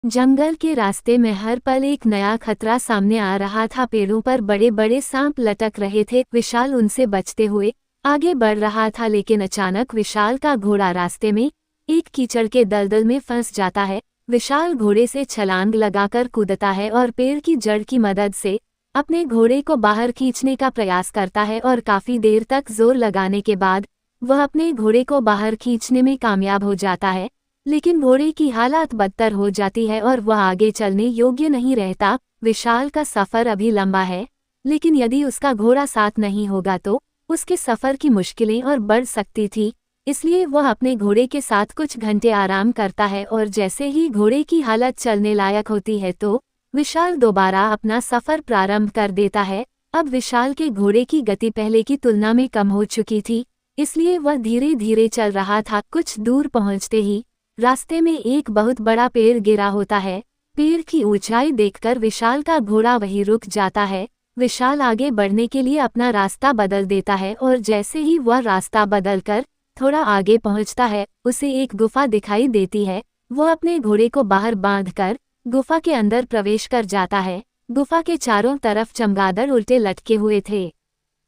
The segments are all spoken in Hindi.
जंगल के रास्ते में हर पल एक नया खतरा सामने आ रहा था। पेड़ों पर बड़े बड़े सांप लटक रहे थे। विशाल उनसे बचते हुए आगे बढ़ रहा था, लेकिन अचानक विशाल का घोड़ा रास्ते में एक कीचड़ के दलदल में फंस जाता है। विशाल घोड़े से छलांग लगाकर कूदता है और पेड़ की जड़ की मदद से अपने घोड़े को बाहर खींचने का प्रयास करता है और काफी देर तक जोर लगाने के बाद वह अपने घोड़े को बाहर खींचने में कामयाब हो जाता है। लेकिन घोड़े की हालत बदतर हो जाती है और वह आगे चलने योग्य नहीं रहता। विशाल का सफर अभी लंबा है, लेकिन यदि उसका घोड़ा साथ नहीं होगा तो उसके सफर की मुश्किलें और बढ़ सकती थी। इसलिए वह अपने घोड़े के साथ कुछ घंटे आराम करता है और जैसे ही घोड़े की हालत चलने लायक होती है तो विशाल दोबारा अपना सफर प्रारंभ कर देता है। अब विशाल के घोड़े की गति पहले की तुलना में कम हो चुकी थी, इसलिए वह धीरे धीरे चल रहा था। कुछ दूर पहुंचते ही रास्ते में एक बहुत बड़ा पेड़ गिरा होता है। पेड़ की ऊंचाई देखकर विशाल का घोड़ा वहीं रुक जाता है। विशाल आगे बढ़ने के लिए अपना रास्ता बदल देता है और जैसे ही वह रास्ता बदलकर थोड़ा आगे पहुंचता है, उसे एक गुफा दिखाई देती है। वह अपने घोड़े को बाहर बांधकर गुफा के अंदर प्रवेश कर जाता है। गुफा के चारों तरफ चमगादड़ उल्टे लटके हुए थे।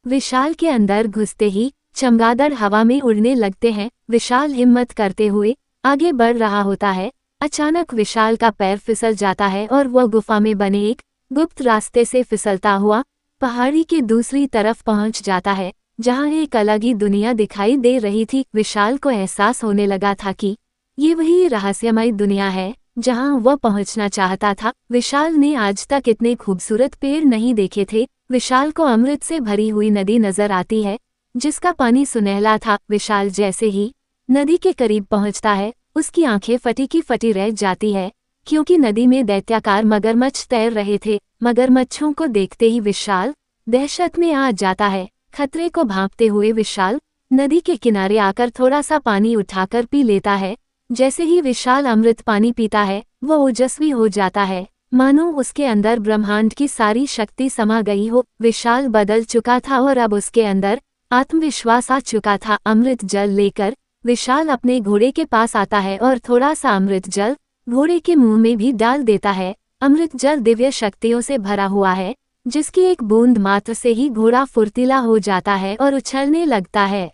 विशाल के अंदर घुसते ही चमगादड़ हवा में उड़ने लगते हैं। विशाल हिम्मत करते हुए आगे बढ़ रहा होता है। अचानक विशाल का पैर फिसल जाता है और वह गुफा में बने एक गुप्त रास्ते से फिसलता हुआ पहाड़ी के दूसरी तरफ पहुंच जाता है, जहां एक अलग ही दुनिया दिखाई दे रही थी। विशाल को एहसास होने लगा था कि ये वही रहस्यमय दुनिया है जहां वह पहुंचना चाहता था। विशाल ने आज तक इतने खूबसूरत पेड़ नहीं देखे थे। विशाल को अमृत से भरी हुई नदी नजर आती है, जिसका पानी सुनहला था। विशाल जैसे ही नदी के करीब पहुंचता है, उसकी आंखें फटी की फटी रह जाती है, क्योंकि नदी में दैत्याकार मगरमच्छ तैर रहे थे। मगरमच्छों को देखते ही विशाल दहशत में आ जाता है। खतरे को भांपते हुए विशाल नदी के किनारे आकर थोड़ा सा पानी उठाकर पी लेता है। जैसे ही विशाल अमृत पानी पीता है, वह ओजस्वी हो जाता है, मानो उसके अंदर ब्रह्मांड की सारी शक्ति समा गई हो। विशाल बदल चुका था और अब उसके अंदर आत्मविश्वास आ चुका था। अमृत जल लेकर विशाल अपने घोड़े के पास आता है और थोड़ा सा अमृत जल घोड़े के मुंह में भी डाल देता है। अमृत जल दिव्य शक्तियों से भरा हुआ है, जिसकी एक बूंद मात्र से ही घोड़ा फुर्तीला हो जाता है और उछलने लगता है।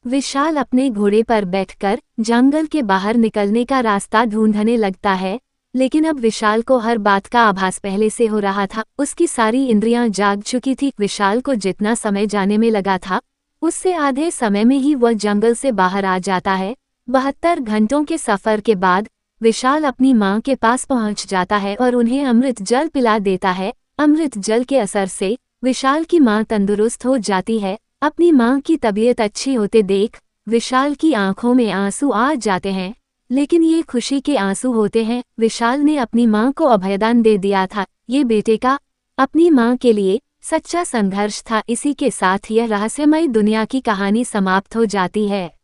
विशाल अपने घोड़े पर बैठकर जंगल के बाहर निकलने का रास्ता ढूंढने लगता है, लेकिन अब विशाल को हर बात का आभास पहले से हो रहा था। उसकी सारी इंद्रियां जाग चुकी थी। विशाल को जितना समय जाने में लगा था, उससे आधे समय में ही वह जंगल से बाहर आ जाता है। 72 घंटों के सफर के बाद विशाल अपनी मां के पास पहुंच जाता है और उन्हें अमृत जल पिला देता है। अमृत जल के असर से विशाल की मां तंदुरुस्त हो जाती है। अपनी मां की तबीयत अच्छी होते देख विशाल की आंखों में आंसू आ जाते हैं, लेकिन ये खुशी के आंसू होते हैं। विशाल ने अपनी मां को अभयदान दे दिया था। ये बेटे का अपनी मां के लिए सच्चा संघर्ष था। इसी के साथ यह रहस्यमय दुनिया की कहानी समाप्त हो जाती है।